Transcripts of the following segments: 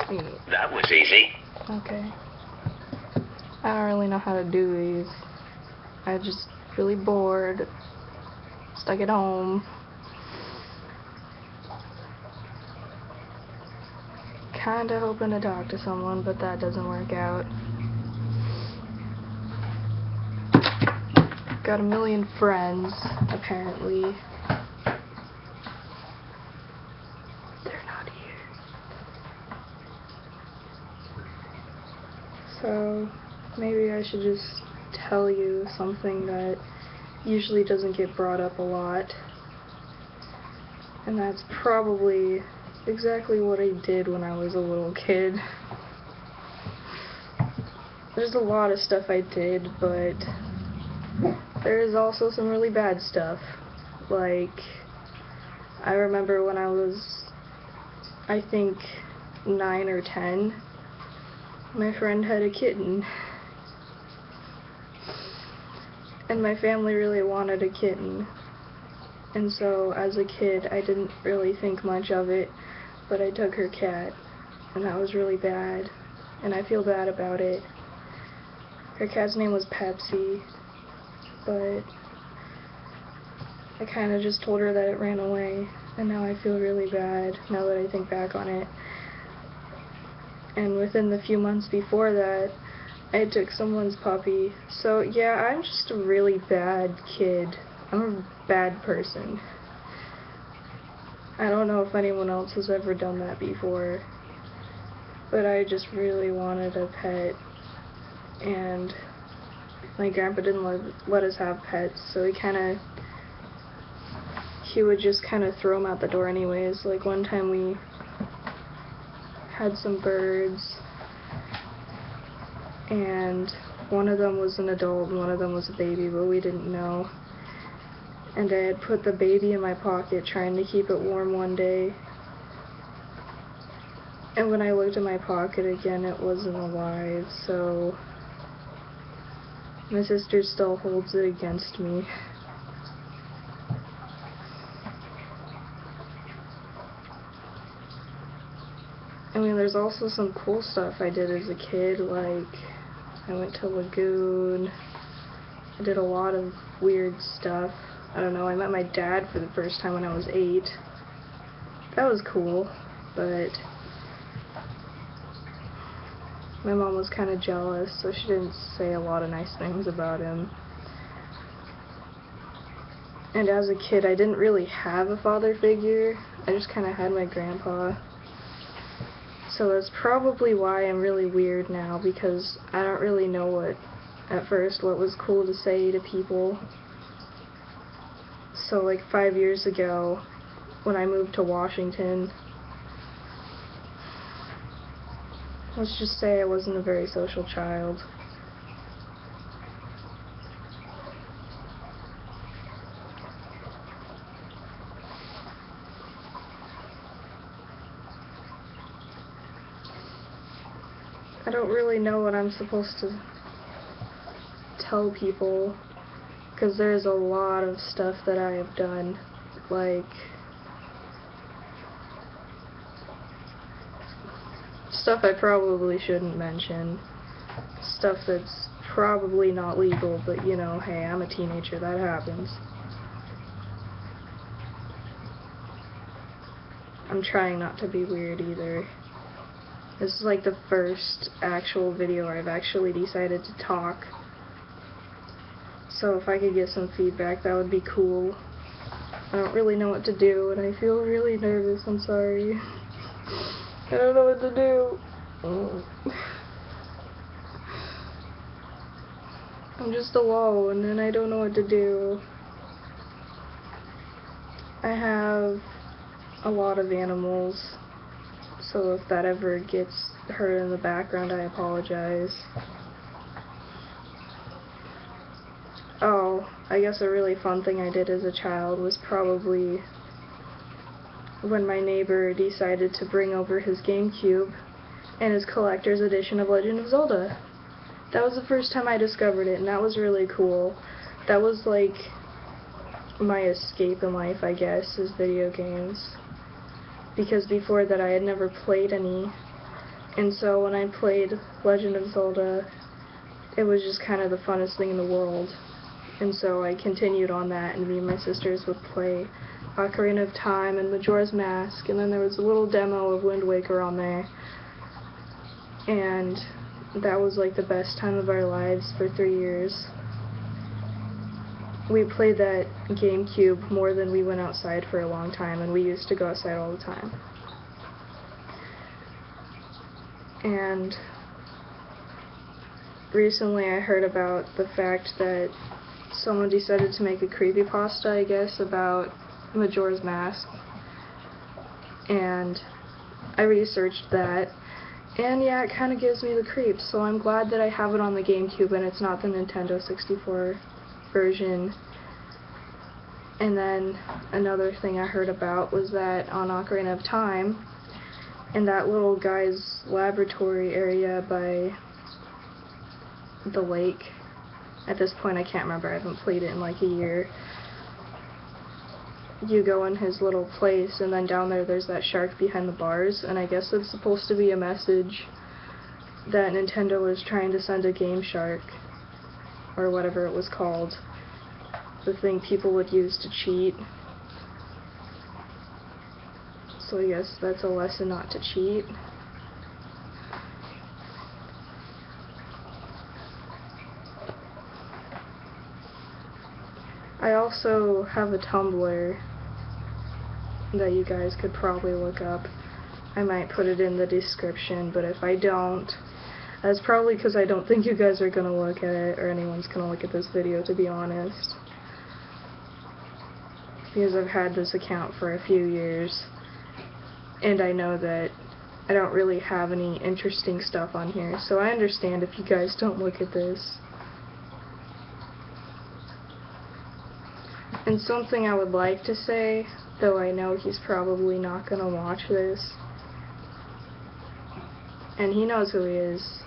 That was easy. Okay. I don't really know how to do these. I just really bored. Stuck at home. Kinda hoping to talk to someone, but that doesn't work out. Got a million friends, apparently. They're not here. So, maybe I should just tell you something that usually doesn't get brought up a lot. And that's probably exactly what I did when I was a little kid. There's a lot of stuff I did, but there is also some really bad stuff. Like, I remember when I was, I think, 9 or 10, my friend had a kitten. And my family really wanted a kitten. And so, as a kid, I didn't really think much of it, but I took her cat, and that was really bad, and I feel bad about it. Her cat's name was Pepsi, but I kind of just told her that it ran away, and now I feel really bad, now that I think back on it. And within the few months before that, I took someone's puppy. So yeah, I'm just a really bad kid. I'm a bad person. I don't know if anyone else has ever done that before, but I just really wanted a pet, and my grandpa didn't let us have pets, so he would just kind of throw them out the door anyways. Like, one time we had some birds, and one of them was an adult and one of them was a baby, but we didn't know. And I had put the baby in my pocket trying to keep it warm one day. And when I looked in my pocket again, it wasn't alive, so my sister still holds it against me. I mean, there's also some cool stuff I did as a kid, like I went to Lagoon. I did a lot of weird stuff. I don't know, I met my dad for the first time when I was 8. That was cool, but my mom was kind of jealous, so she didn't say a lot of nice things about him. And as a kid, I didn't really have a father figure. I just kind of had my grandpa. So that's probably why I'm really weird now, because I don't really know at first what was cool to say to people. So like 5 years ago, when I moved to Washington, let's just say I wasn't a very social child. I don't really know what I'm supposed to tell people, because there's a lot of stuff that I have done, like stuff I probably shouldn't mention, stuff that's probably not legal, but you know, hey, I'm a teenager, that happens. I'm trying not to be weird either. This is like the first actual video where I've actually decided to talk. So if I could get some feedback, that would be cool. I don't really know what to do, and I feel really nervous. I'm sorry. I don't know what to do. I'm just alone, and I don't know what to do. I have a lot of animals, so if that ever gets heard in the background, I apologize. Oh, I guess a really fun thing I did as a child was probably when my neighbor decided to bring over his GameCube and his collector's edition of Legend of Zelda. That was the first time I discovered it, and that was really cool. That was like my escape in life, I guess, is video games. Because before that I had never played any And so when I played Legend of Zelda, it was just kind of the funnest thing in the world. And so I continued on that, and me and my sisters would play Ocarina of Time and Majora's Mask, and then there was a little demo of Wind Waker on there. And that was like the best time of our lives for 3 years. We played that GameCube more than we went outside for a long time, and we used to go outside all the time. And recently I heard about the fact that someone decided to make a creepypasta, I guess, about Majora's Mask. And I researched that, and yeah, it kind of gives me the creeps, so I'm glad that I have it on the GameCube and it's not the Nintendo 64 version. And then another thing I heard about was that on Ocarina of Time, in that little guy's laboratory area by the lake, at this point I can't remember, I haven't played it in like a year, you go in his little place, and then down there's that shark behind the bars, and I guess it's supposed to be a message that Nintendo was trying to send a Game Shark, or whatever it was called, the thing people would use to cheat. So I guess that's a lesson not to cheat. I also have a Tumblr that you guys could probably look up. I might put it in the description, but if I don't, that's probably because I don't think you guys are going to look at it, or anyone's going to look at this video, to be honest. Because I've had this account for a few years, and I know that I don't really have any interesting stuff on here, so I understand if you guys don't look at this. And something I would like to say, though I know he's probably not going to watch this, and he knows who he is,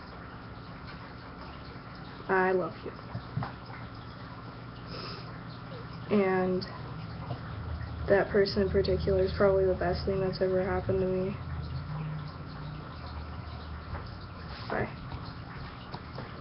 I love you. And that person in particular is probably the best thing that's ever happened to me.